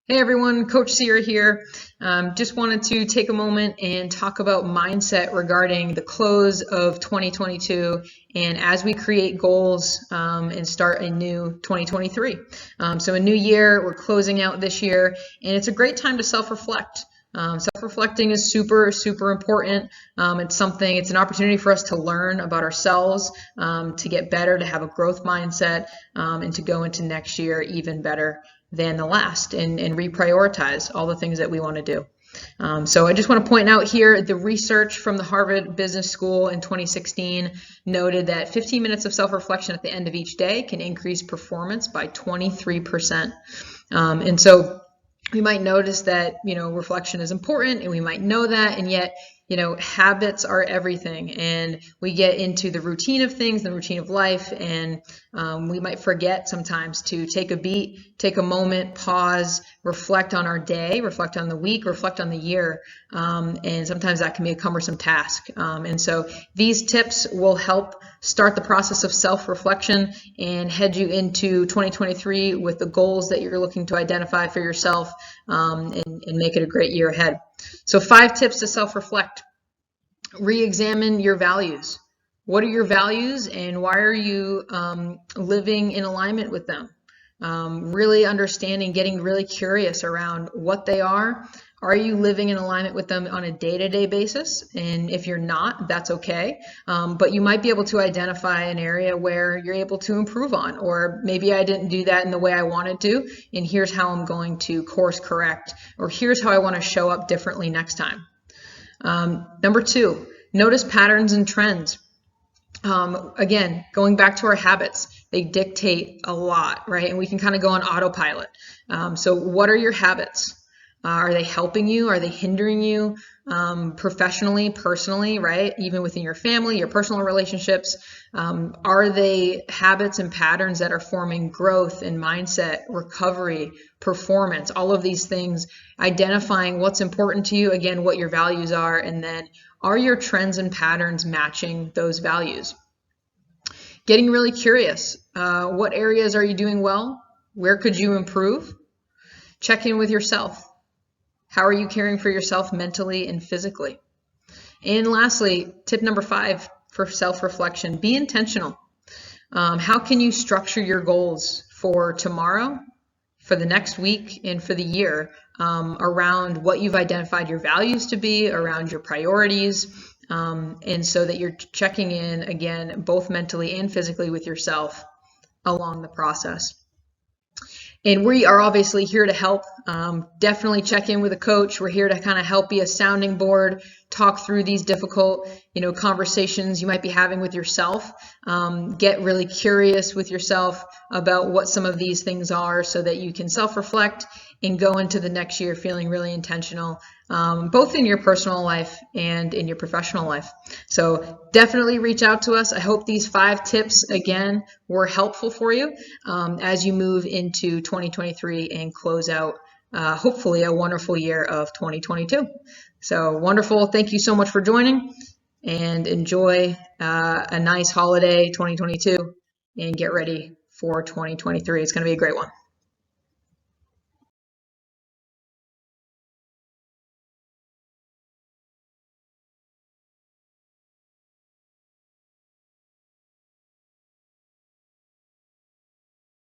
Hey everyone, Coach Ciera here. Just wanted to take a moment and talk about mindset regarding the close of 2022 and as we create goals and start a new 2023. So a new year, we're closing out this year, and it's a great time to self-reflect. Self-reflecting is super, super important. It's an opportunity for us to learn about ourselves, to get better, to have a growth mindset, and to go into next year even better than the last and reprioritize all the things that we want to do. So I just want to point out here, the research from the Harvard Business School in 2016 noted that 15 minutes of self-reflection at the end of each day can increase performance by 23%. And so we might notice that, reflection is important, and we might know that, and yet, habits are everything, and we get into the routine of things, the routine of life, and we might forget sometimes to take a beat, take a moment, pause, reflect on our day, reflect on the week, reflect on the year, and sometimes that can be a cumbersome task. And so these tips will help start the process of self-reflection and head you into 2023 with the goals that you're looking to identify for yourself, and make it a great year ahead. So 5 tips to self-reflect. Re-examine your values. What are your values, and why are you living in alignment with them? Really understanding, getting really curious around what they are. Are you living in alignment with them on a day-to-day basis? And if you're not, that's okay. But you might be able to identify an area where you're able to improve on, or maybe I didn't do that in the way I wanted to, and here's how I'm going to course correct, or here's how I want to show up differently next time. Number 2, notice patterns and trends. Again, going back to our habits, they dictate a lot, right? And we can kind of go on autopilot. So what are your habits? Are they helping you? Are they hindering you professionally, personally, right? Even within your family, your personal relationships. Are they habits and patterns that are forming growth and mindset, recovery, performance, all of these things, identifying what's important to you, again, what your values are, and then are your trends and patterns matching those values? Getting really curious. What areas are you doing well? Where could you improve? Check in with yourself. How are you caring for yourself mentally and physically? And lastly, tip number 5 for self-reflection, be intentional. How can you structure your goals for tomorrow, for the next week, and for the year around what you've identified your values to be, around your priorities, and so that you're checking in, again, both mentally and physically with yourself along the process. And we are obviously here to help. Definitely check in with a coach. We're here to kind of help be a sounding board, talk through these difficult, conversations you might be having with yourself. Get really curious with yourself about what some of these things are so that you can self-reflect and go into the next year feeling really intentional, both in your personal life and in your professional life. So definitely reach out to us. I hope these 5 tips, again, were helpful for you as you move into 2023 and close out, hopefully, a wonderful year of 2022. So wonderful. Thank you so much for joining, and enjoy a nice holiday 2022 and get ready for 2023. It's going to be a great one.